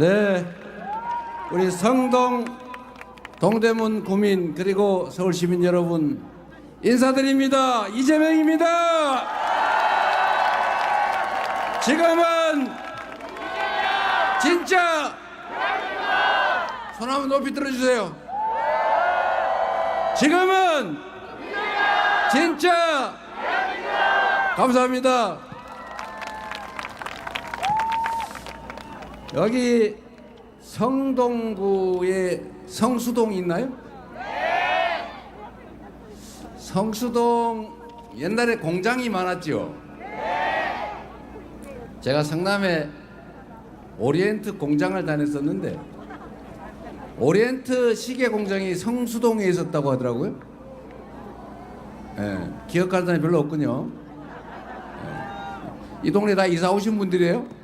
네, 우리 성동 동대문 구민 그리고 서울 시민 여러분 인사드립니다. 이재명입니다. 지금은 진짜 손 한번 높이 들어주세요. 지금은 진짜 감사합니다. 여기 성동구에 성수동 있나요? 네. 성수동 옛날에 공장이 많았죠. 네. 제가 성남에 오리엔트 공장을 다녔었는데 오리엔트 시계 공장이 성수동에 있었다고 하더라고요. 네. 기억하는 사람이 별로 없군요. 네. 이 동네 다 이사 오신 분들이에요?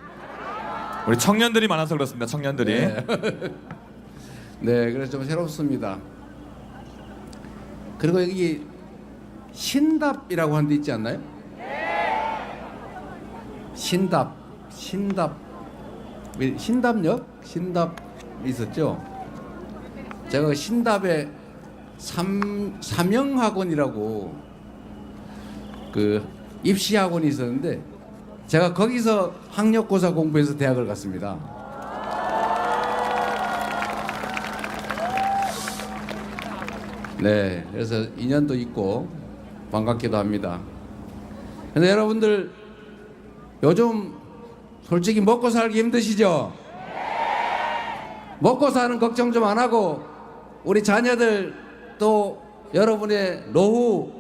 우리 청년들이 많아서 그렇습니다. 청년들이. 네. 네, 그래서 좀 새롭습니다. 그리고 여기 신답이라고 하는 데 있지 않나요? 신답역? 신답 있었죠? 제가 신답에 삼영학원이라고 그 입시학원이 있었는데 제가 거기서 학력고사 공부해서 대학을 갔습니다. 네, 그래서 인연도 있고 반갑기도 합니다. 근데 여러분들 요즘 솔직히 먹고 살기 힘드시죠? 먹고 사는 걱정 좀 안 하고 우리 자녀들 또 여러분의 노후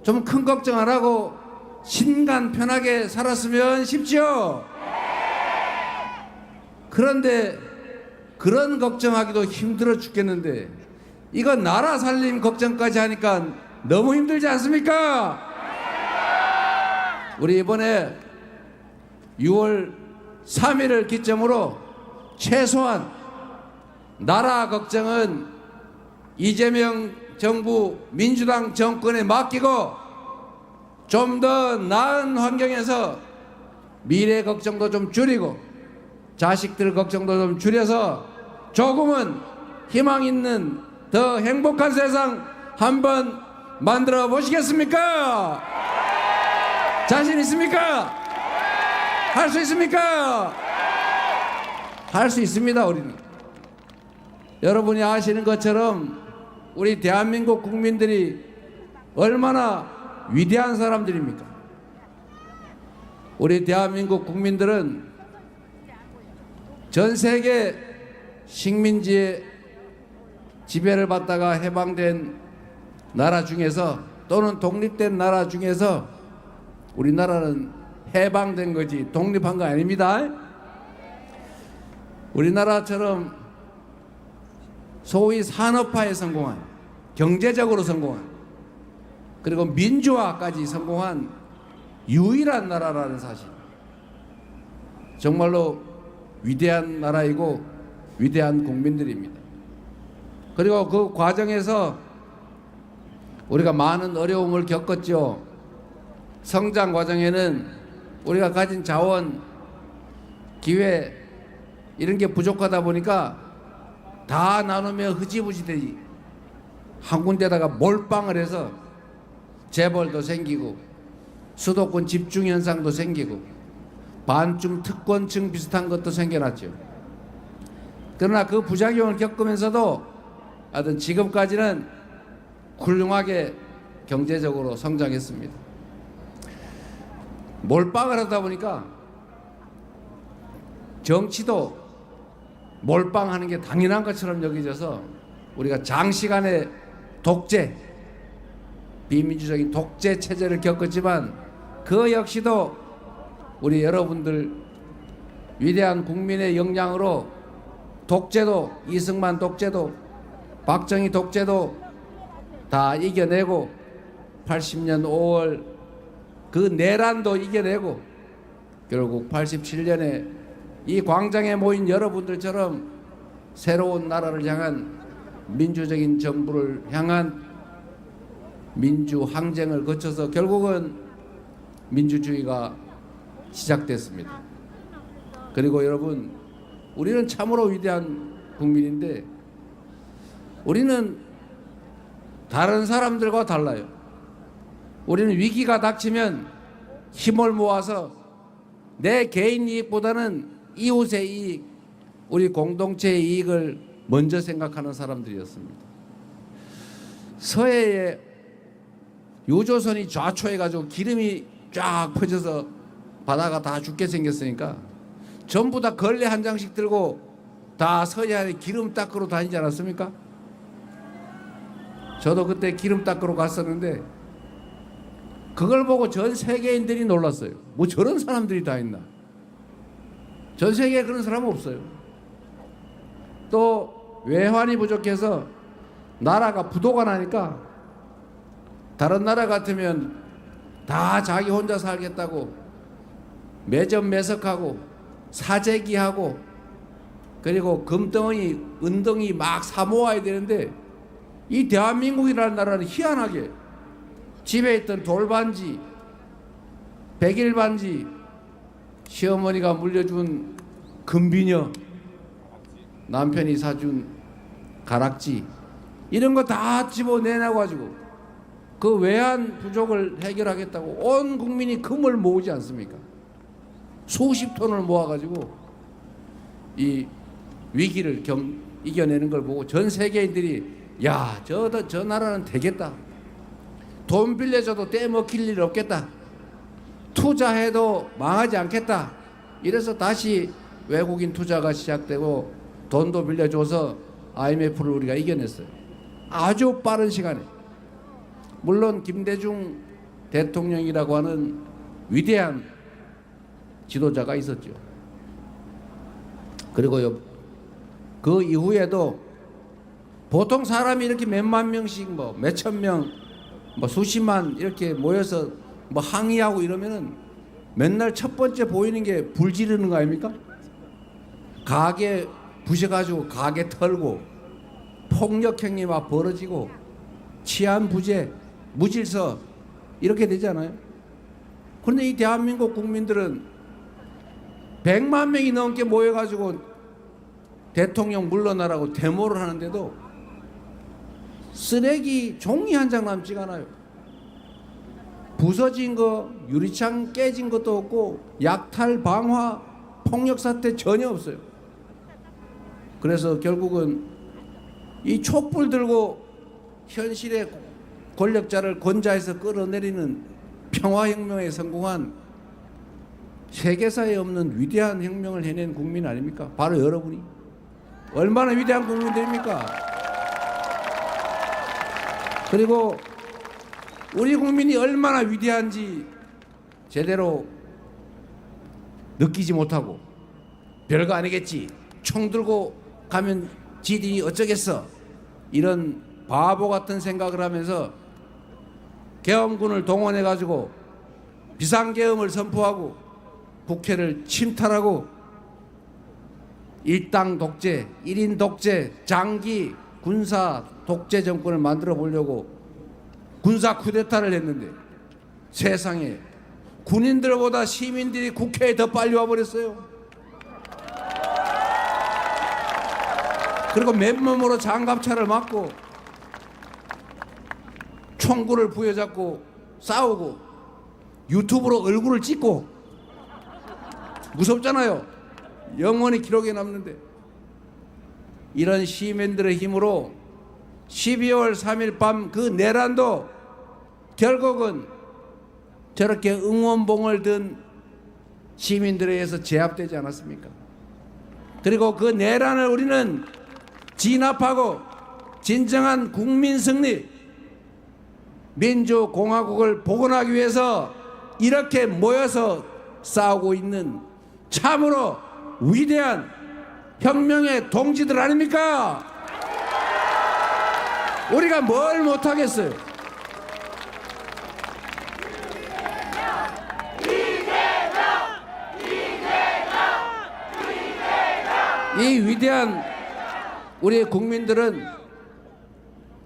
좀 큰 걱정 안 하고 신간 편하게 살았으면 싶죠? 그런데 그런 걱정하기도 힘들어 죽겠는데 이거 나라 살림 걱정까지 하니까 너무 힘들지 않습니까? 우리 이번에 6월 3일을 기점으로 최소한 나라 걱정은 이재명 정부 민주당 정권에 맡기고 좀 더 나은 환경에서 미래 걱정도 좀 줄이고 자식들 걱정도 좀 줄여서 조금은 희망 있는 더 행복한 세상 한번 만들어 보시겠습니까? 자신 있습니까? 할 수 있습니까? 할 수 있습니다. 우리는 여러분이 아시는 것처럼 우리 대한민국 국민들이 얼마나 위대한 사람들입니까? 우리 대한민국 국민들은 전 세계 식민지의 지배를 받다가 해방된 나라 중에서 또는 독립된 나라 중에서 우리나라는 해방된 거지 독립한 거 아닙니다. 우리나라처럼 소위 산업화에 성공한, 경제적으로 성공한, 그리고 민주화까지 성공한 유일한 나라라는 사실, 정말로 위대한 나라이고 위대한 국민들입니다. 그리고 그 과정에서 우리가 많은 어려움을 겪었죠. 성장 과정에는 우리가 가진 자원, 기회 이런 게 부족하다 보니까 다 나누면 흐지부지 되지. 한 군데다가 몰빵을 해서 재벌도 생기고 수도권 집중 현상도 생기고 반쯤 특권층 비슷한 것도 생겨났죠. 그러나 그 부작용을 겪으면서도 하여튼 지금까지는 훌륭하게 경제적으로 성장했습니다. 몰빵을 하다 보니까 정치도 몰빵하는 게 당연한 것처럼 여겨져서 우리가 장시간의 독재, 비민주적인 독재 체제를 겪었지만 그 역시도 우리 여러분들 위대한 국민의 역량으로 독재도, 이승만 독재도, 박정희 독재도 다 이겨내고 80년 5월 그 내란도 이겨내고 결국 87년에 이 광장에 모인 여러분들처럼 새로운 나라를 향한 민주적인 정부를 향한 민주 항쟁을 거쳐서 결국은 민주주의가 시작됐습니다. 그리고 여러분, 우리는 참으로 위대한 국민인데 우리는 다른 사람들과 달라요. 우리는 위기가 닥치면 힘을 모아서 내 개인 이익보다는 이웃의 이익, 우리 공동체의 이익을 먼저 생각하는 사람들이었습니다. 서해에 유조선이 좌초해가지고 기름이 쫙 퍼져서 바다가 다 죽게 생겼으니까 전부 다 걸레 한 장씩 들고 다 서해안에 기름 닦으러 다니지 않았습니까? 저도 그때 기름 닦으러 갔었는데 그걸 보고 전 세계인들이 놀랐어요. 뭐 저런 사람들이 다 있나? 전 세계에 그런 사람은 없어요. 또 외환이 부족해서 나라가 부도가 나니까 다른 나라 같으면 다 자기 혼자 살겠다고 매점매석하고 사재기하고 그리고 금덩이 은덩이 막 사모아야 되는데 이 대한민국이라는 나라는 희한하게 집에 있던 돌반지, 백일반지, 시어머니가 물려준 금비녀, 남편이 사준 가락지 이런 거 다 집어내놔가지고 그 외환 부족을 해결하겠다고 온 국민이 금을 모으지 않습니까? 수십 톤을 모아가지고 이 위기를 이겨내는 걸 보고 전 세계인들이 야, 저 나라는 되겠다. 돈 빌려줘도 떼먹힐 일 없겠다. 투자해도 망하지 않겠다. 이래서 다시 외국인 투자가 시작되고 돈도 빌려줘서 IMF를 우리가 이겨냈어요. 아주 빠른 시간에. 물론 김대중 대통령이라고 하는 위대한 지도자가 있었죠. 그리고 그 이후에도 보통 사람이 이렇게 몇만 명씩 뭐 몇천 명, 뭐 수십만 이렇게 모여서 뭐 항의하고 이러면은 맨날 첫 번째 보이는 게 불 지르는 거 아닙니까? 가게 부셔가지고 가게 털고 폭력 행위 막 벌어지고 치안 부재, 무질서 이렇게 되잖아요. 그런데 이 대한민국 국민들은 100만 명이 넘게 모여가지고 대통령 물러나라고 데모를 하는데도 쓰레기 종이 한 장 남지가 않아요. 부서진 거, 유리창 깨진 것도 없고 약탈, 방화, 폭력 사태 전혀 없어요. 그래서 결국은 이 촛불 들고 현실의 권력자를 권좌에서 끌어내리는 평화혁명에 성공한 세계사에 없는 위대한 혁명을 해낸 국민 아닙니까? 바로 여러분이. 얼마나 위대한 국민들입니까? 그리고 우리 국민이 얼마나 위대한지 제대로 느끼지 못하고 별거 아니겠지, 총 들고 가면 지들이 어쩌겠어, 이런 바보 같은 생각을 하면서 계엄군을 동원해 가지고 비상계엄을 선포하고 국회를 침탈하고 일당 독재, 1인 독재, 장기 군사 독재 정권을 만들어 보려고 군사 쿠데타를 했는데 세상에 군인들보다 시민들이 국회에 더 빨리 와버렸어요. 그리고 맨몸으로 장갑차를 맞고 총구를 부여잡고 싸우고 유튜브로 얼굴을 찍고 무섭잖아요. 영원히 기록에 남는데 이런 시민들의 힘으로 12월 3일 밤 그 내란도 결국은 저렇게 응원봉을 든 시민들에 의해서 제압되지 않았습니까? 그리고 그 내란을 우리는 진압하고 진정한 국민 승리, 민주공화국을 복원하기 위해서 이렇게 모여서 싸우고 있는 참으로 위대한 혁명의 동지들 아닙니까? 우리가 뭘 못하겠어요? 이 위대한 우리 국민들은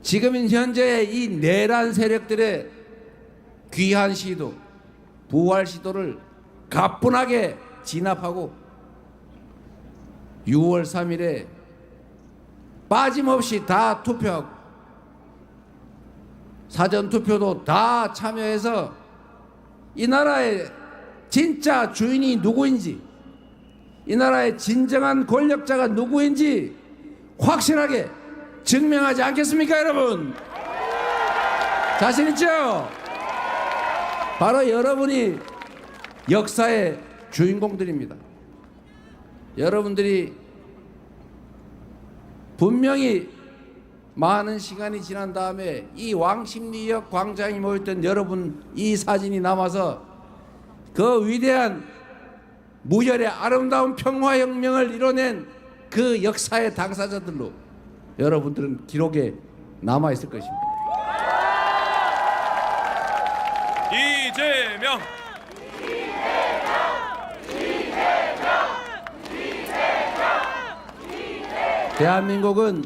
지금 현재의 이 내란 세력들의 귀한 시도, 부활 시도를 가뿐하게 진압하고 6월 3일에 빠짐없이 다 투표하고 사전투표도 다 참여해서 이 나라의 진짜 주인이 누구인지, 이 나라의 진정한 권력자가 누구인지 확실하게 증명하지 않겠습니까, 여러분? 자신 있죠? 바로 여러분이 역사의 주인공들입니다. 여러분들이 분명히 많은 시간이 지난 다음에 이 왕십리역 광장에 모였던 여러분 이 사진이 남아서 그 위대한 무혈의 아름다운 평화혁명을 이뤄낸 그 역사의 당사자들로 여러분들은 기록에 남아있을 것입니다. 이재명! 대한민국은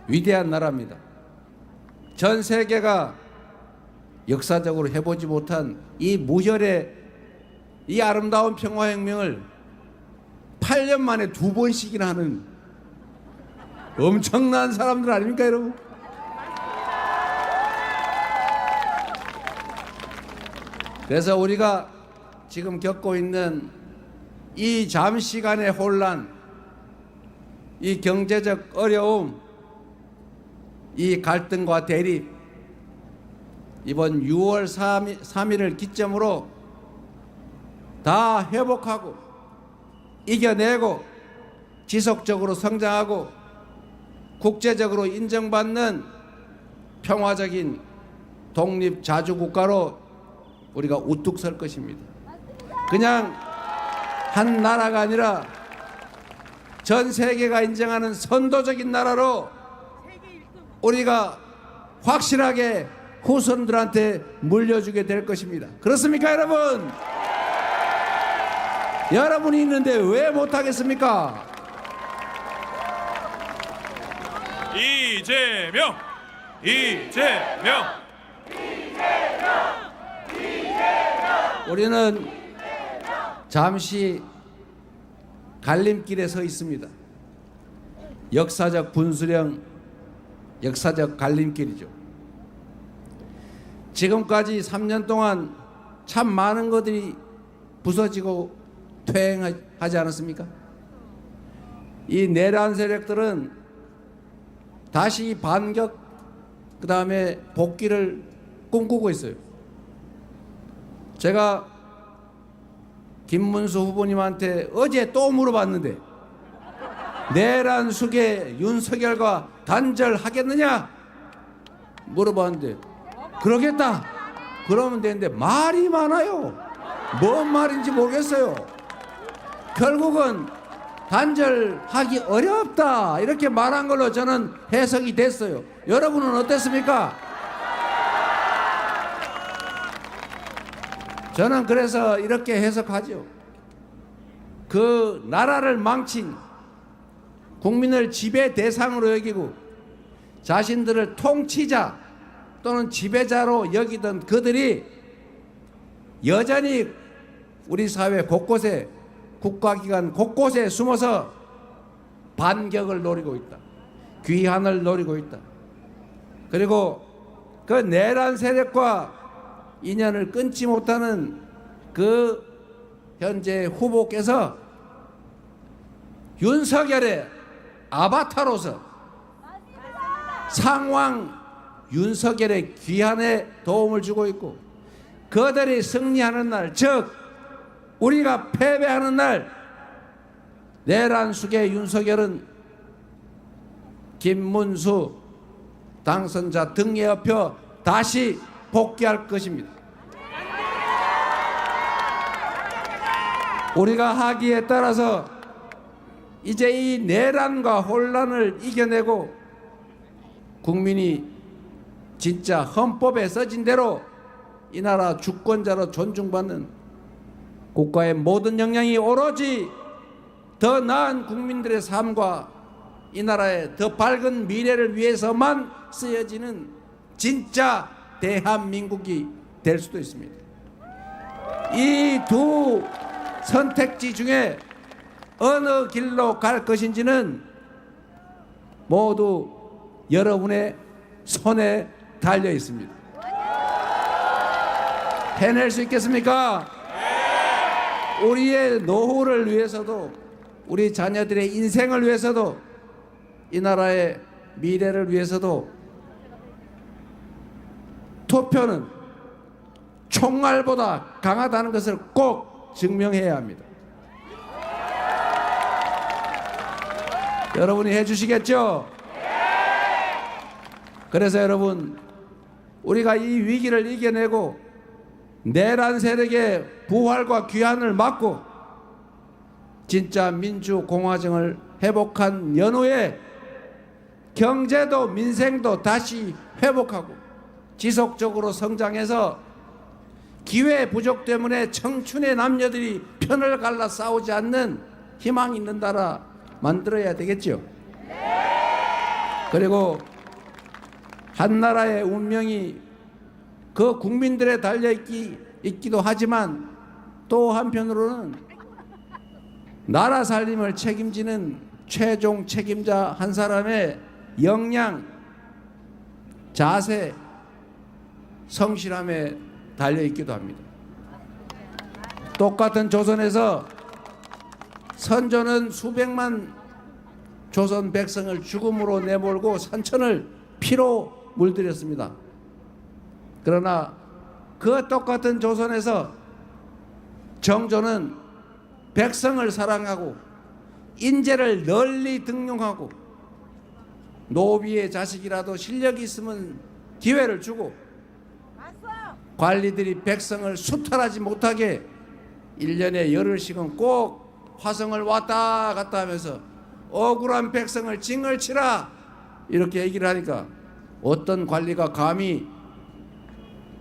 위대한 나라입니다. 전 세계가 역사적으로 해보지 못한 이 무혈의 이 아름다운 평화혁명을 8년 만에 2번씩이나 하는 엄청난 사람들 아닙니까, 여러분? 그래서 우리가 지금 겪고 있는 이 잠시간의 혼란, 이 경제적 어려움, 이 갈등과 대립, 이번 6월 3일을 기점으로 다 회복하고 이겨내고 지속적으로 성장하고 국제적으로 인정받는 평화적인 독립자주국가로 우리가 우뚝 설 것입니다. 그냥 한 나라가 아니라 전 세계가 인정하는 선도적인 나라로 우리가 확실하게 후손들한테 물려주게 될 것입니다. 그렇습니까, 여러분? 여러분이 있는데 왜 못하겠습니까? 이재명! 이재명! 우리는 잠시 갈림길에 서 있습니다. 역사적 분수령, 역사적 갈림길이죠. 지금까지 3년 동안 참 많은 것들이 부서지고 퇴행하지 않았습니까? 이 내란 세력들은 다시 반격, 그 다음에 복귀를 꿈꾸고 있어요. 제가 김문수 후보님한테 어제 또 물어봤는데 내란 수계 윤석열과 단절하겠느냐 물어봤는데 그러겠다 그러면 되는데 말이 많아요. 뭔 말인지 모르겠어요. 결국은 단절하기 어렵다 이렇게 말한 걸로 저는 해석이 됐어요. 여러분은 어땠습니까? 저는 그래서 이렇게 해석하죠. 그 나라를 망친 국민을 지배 대상으로 여기고 자신들을 통치자 또는 지배자로 여기던 그들이 여전히 우리 사회 곳곳에 국가기관 곳곳에 숨어서 반격을 노리고 있다. 귀환을 노리고 있다. 그리고 그 내란 세력과 인연을 끊지 못하는 그 현재 후보께서 윤석열의 아바타로서 상황 윤석열의 귀환에 도움을 주고 있고 그들이 승리하는 날, 즉 우리가 패배하는 날 내란 수계 윤석열은 김문수 당선자 등에 업혀 다시 복귀할 것입니다. 우리가 하기에 따라서 이제 이 내란과 혼란을 이겨내고 국민이 진짜 헌법에 써진 대로 이 나라 주권자로 존중받는 국가의 모든 역량이 오로지 더 나은 국민들의 삶과 이 나라의 더 밝은 미래를 위해서만 쓰여지는 진짜 대한민국이 될 수도 있습니다. 이 두 선택지 중에 어느 길로 갈 것인지는 모두 여러분의 손에 달려 있습니다. 해낼 수 있겠습니까? 우리의 노후를 위해서도, 우리 자녀들의 인생을 위해서도, 이 나라의 미래를 위해서도 투표는 총알보다 강하다는 것을 꼭 증명해야 합니다. 여러분이 해주시겠죠? 그래서 여러분, 우리가 이 위기를 이겨내고 내란 세력의 부활과 귀환을 막고 진짜 민주공화정을 회복한 연후에 경제도 민생도 다시 회복하고 지속적으로 성장해서 기회 부족 때문에 청춘의 남녀들이 편을 갈라 싸우지 않는 희망 있는 나라 만들어야 되겠죠. 그리고 한 나라의 운명이 그 국민들에 달려있기도 하지만 또 한편으로는 나라 살림을 책임지는 최종 책임자 한 사람의 역량, 자세, 성실함에 달려있기도 합니다. 똑같은 조선에서 선조는 수백만 조선 백성을 죽음으로 내몰고 산천을 피로 물들였습니다. 그러나 그 똑같은 조선에서 정조는 백성을 사랑하고 인재를 널리 등용하고 노비의 자식이라도 실력이 있으면 기회를 주고 관리들이 백성을 수탈하지 못하게 1년에 열흘씩은 꼭 화성을 왔다 갔다 하면서 억울한 백성을 징을 치라 이렇게 얘기를 하니까 어떤 관리가 감히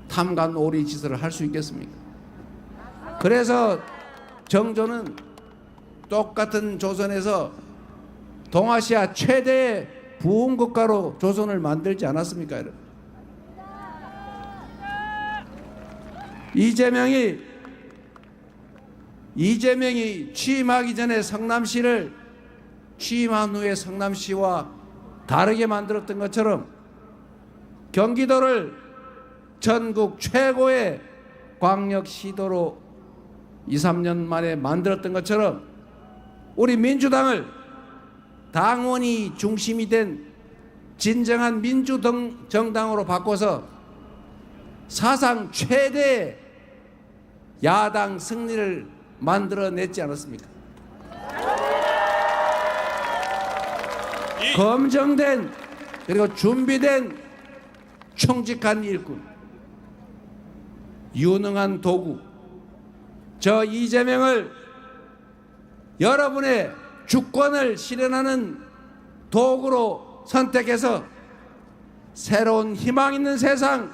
탐관오리 짓을 할 수 있겠습니까? 그래서 정조는 똑같은 조선에서 동아시아 최대의 부흥국가로 조선을 만들지 않았습니까? 여러분? 이재명이 취임하기 전에 성남시를 취임한 후에 성남시와 다르게 만들었던 것처럼 경기도를 전국 최고의 광역시도로 2, 3년 만에 만들었던 것처럼 우리 민주당을 당원이 중심이 된 진정한 민주정당으로 바꿔서 사상 최대의 야당 승리를 만들어냈지 않았습니까? 검증된 그리고 준비된 총직한 일꾼, 유능한 도구, 저 이재명을 여러분의 주권을 실현하는 도구로 선택해서 새로운 희망 있는 세상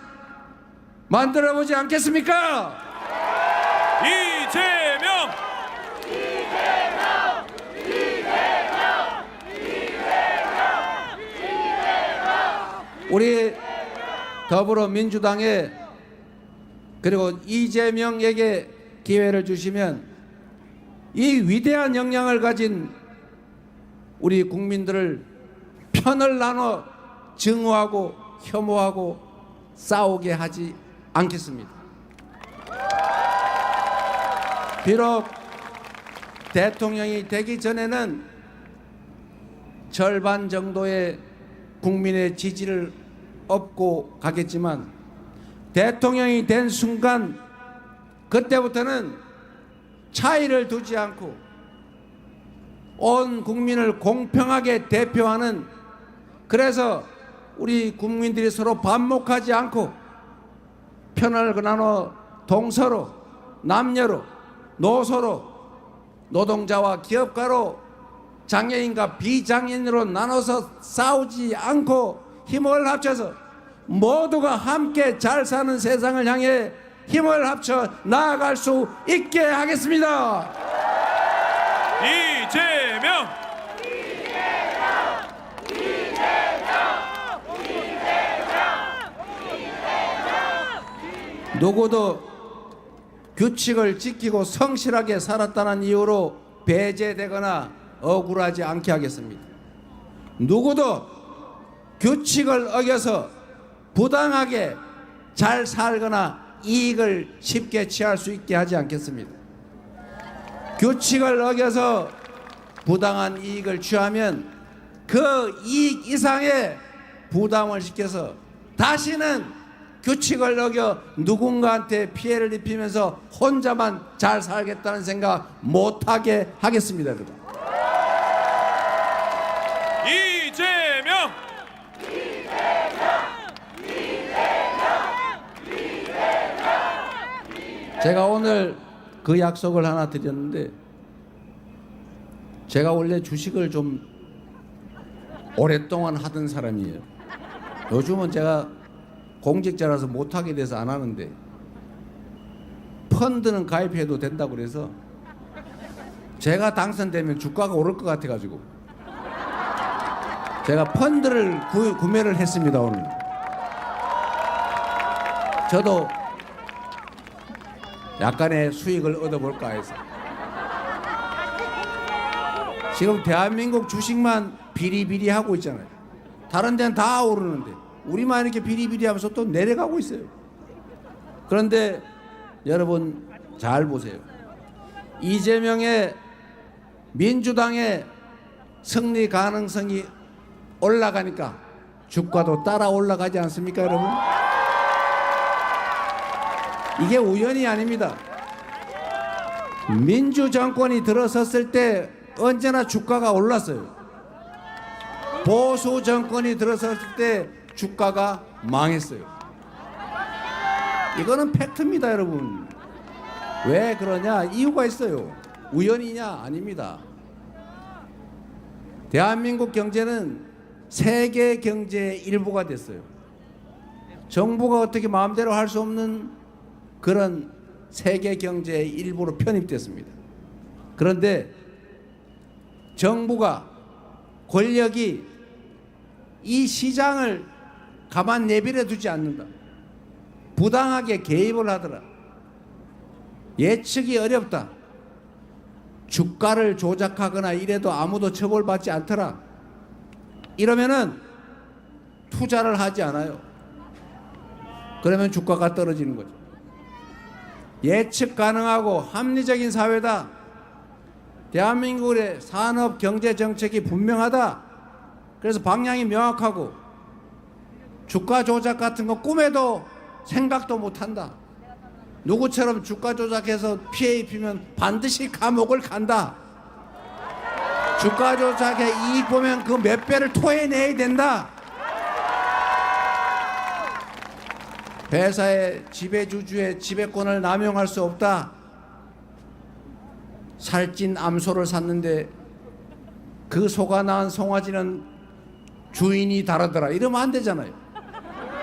만들어보지 않겠습니까? 이재명! 우리 더불어민주당에 그리고 이재명에게 기회를 주시면 이 위대한 역량을 가진 우리 국민들을 편을 나눠 증오하고 혐오하고 싸우게 하지 않겠습니다. 비록 대통령이 되기 전에는 절반 정도의 국민의 지지를 얻고 가겠지만 대통령이 된 순간 그때부터는 차이를 두지 않고 온 국민을 공평하게 대표하는, 그래서 우리 국민들이 서로 반목하지 않고 편을 나눠 동서로 남녀로 노소로 노동자와 기업가로 장애인과 비장애인으로 나눠서 싸우지 않고 힘을 합쳐서 모두가 함께 잘 사는 세상을 향해 힘을 합쳐 나아갈 수 있게 하겠습니다. 이재명! 누구도 규칙을 지키고 성실하게 살았다는 이유로 배제되거나 억울하지 않게 하겠습니다. 누구도 규칙을 어겨서 부당하게 잘 살거나 이익을 쉽게 취할 수 있게 하지 않겠습니다. 규칙을 어겨서 부당한 이익을 취하면 그 이익 이상의 부담을 시켜서 다시는 규칙을 어겨 누군가한테 피해를 입히면서 혼자만 잘 살겠다는 생각 못하게 하겠습니다. 여러분. 이재명! 제가 오늘 그 약속을 하나 드렸는데, 제가 원래 주식을 좀 오랫동안 하던 사람이에요. 요즘은 제가 공직자라서 못하게 돼서 안 하는데, 펀드는 가입해도 된다고 그래서 제가 당선되면 주가가 오를 것 같아가지고 제가 펀드를 구매를 했습니다. 오늘 저도 약간의 수익을 얻어볼까 해서. 지금 대한민국 주식만 비리비리하고 있잖아요. 다른 데는 다 오르는데 우리만 이렇게 비리비리하면서 또 내려가고 있어요. 그런데 여러분 잘 보세요. 이재명의 민주당의 승리 가능성이 올라가니까 주가도 따라 올라가지 않습니까, 여러분? 이게 우연이 아닙니다. 민주 정권이 들어섰을 때 언제나 주가가 올랐어요. 보수 정권이 들어섰을 때 주가가 망했어요. 이거는 팩트입니다, 여러분. 왜 그러냐? 이유가 있어요. 우연이냐? 아닙니다. 대한민국 경제는 세계 경제의 일부가 됐어요. 정부가 어떻게 마음대로 할 수 없는 그런 세계 경제의 일부로 편입됐습니다. 그런데 정부가, 권력이 이 시장을 가만 내버려 두지 않는다. 부당하게 개입을 하더라. 예측이 어렵다. 주가를 조작하거나 이래도 아무도 처벌받지 않더라. 이러면은 투자를 하지 않아요. 그러면 주가가 떨어지는 거죠. 예측 가능하고 합리적인 사회다. 대한민국의 산업 경제 정책이 분명하다. 그래서 방향이 명확하고 주가 조작 같은 거 꿈에도 생각도 못한다. 누구처럼 주가 조작해서 피해 입히면 반드시 감옥을 간다. 주가 조작에 이익 보면 그 몇 배를 토해내야 된다. 회사의 지배주주의 지배권을 남용할 수 없다. 살찐 암소를 샀는데 그 소가 낳은 송아지는 주인이 다르더라. 이러면 안 되잖아요.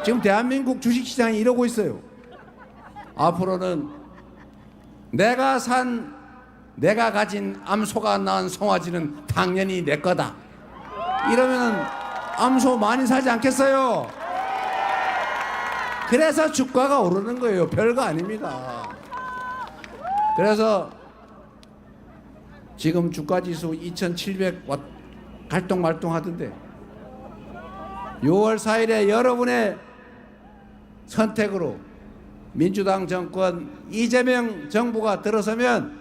지금 대한민국 주식시장이 이러고 있어요. 앞으로는 내가 가진 암소가 낳은 송아지는 당연히 내 거다. 이러면 암소 많이 사지 않겠어요? 그래서 주가가 오르는 거예요. 별거 아닙니다. 그래서 지금 주가지수 2700 갈동말동 하던데 6월 4일에 여러분의 선택으로 민주당 정권 이재명 정부가 들어서면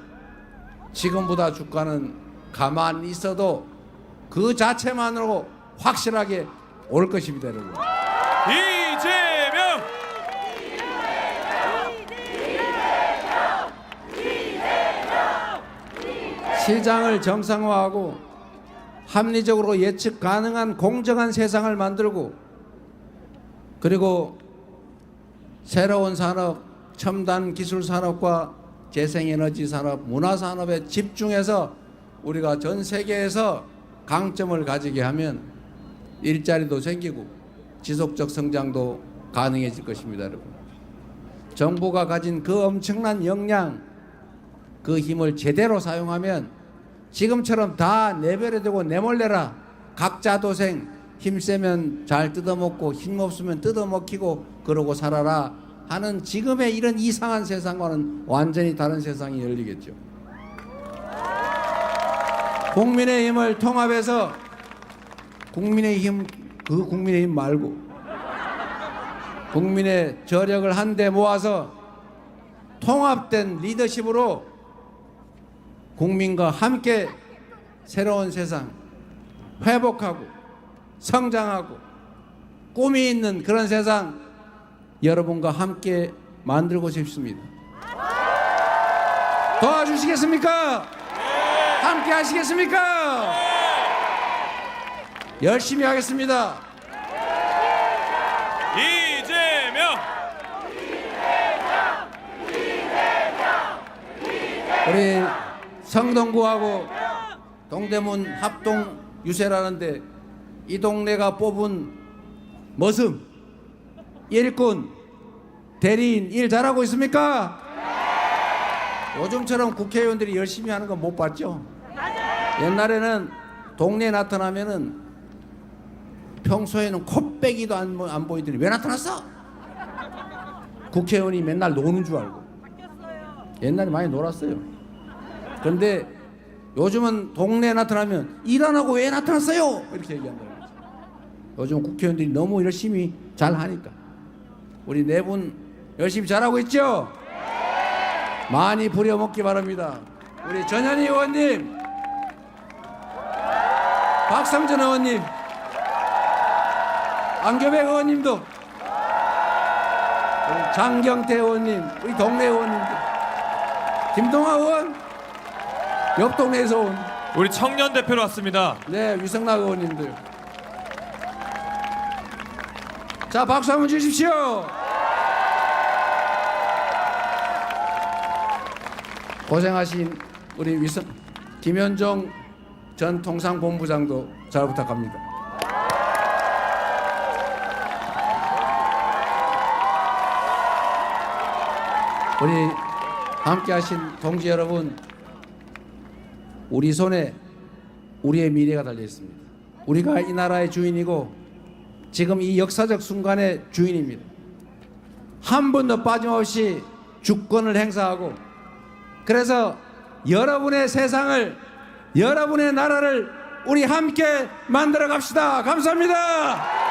지금보다 주가는 가만히 있어도 그 자체만으로 확실하게 올 것입니다, 여러분. 이재명! 시장을 정상화하고 합리적으로 예측 가능한 공정한 세상을 만들고, 그리고 새로운 산업, 첨단 기술 산업과 재생에너지 산업, 문화 산업에 집중해서 우리가 전 세계에서 강점을 가지게 하면 일자리도 생기고 지속적 성장도 가능해질 것입니다, 여러분. 정부가 가진 그 엄청난 역량, 그 힘을 제대로 사용하면 지금처럼 다 내버려두고 내몰래라, 각자 도생, 힘세면 잘 뜯어먹고 힘없으면 뜯어먹히고 그러고 살아라 하는 지금의 이런 이상한 세상과는 완전히 다른 세상이 열리겠죠. 국민의힘을 통합해서 국민의힘 그 국민의힘 말고 국민의 저력을 한데 모아서 통합된 리더십으로 국민과 함께 새로운 세상 회복하고 성장하고 꿈이 있는 그런 세상 여러분과 함께 만들고 싶습니다. 도와주시겠습니까? 함께 하시겠습니까? 열심히 하겠습니다. 이재명. 우리 성동구하고 동대문 합동 유세라는데 이 동네가 뽑은 머슴, 일꾼, 대리인 일 잘하고 있습니까? 요즘처럼 국회의원들이 열심히 하는 거 못 봤죠? 옛날에는 동네에 나타나면은 평소에는 코빼기도 안 보이더니 왜 나타났어? 국회의원이 맨날 노는 줄 알고. 옛날에 많이 놀았어요. 그런데 요즘은 동네에 나타나면 일 안 하고 왜 나타났어요? 이렇게 얘기한다고. 요즘 국회의원들이 너무 열심히 잘 하니까. 우리 네 분 열심히 잘하고 있죠? 많이 부려먹기 바랍니다. 우리 전현희 의원님, 박성준 의원님, 안교백 의원님도, 우리 장경태 의원님, 우리 동네 의원님들, 김동아 의원, 옆 동네에서 온 우리 청년 대표로 왔습니다. 네, 유성락 의원님들. 자, 박수 한번 주십시오. 고생하신 우리 김현종 전 통상본부장도 잘 부탁합니다. 우리 함께하신 동지 여러분, 우리 손에 우리의 미래가 달려 있습니다. 우리가 이 나라의 주인이고 지금 이 역사적 순간의 주인입니다. 한 번도 빠짐없이 주권을 행사하고, 그래서 여러분의 세상을, 여러분의 나라를 우리 함께 만들어 갑시다. 감사합니다.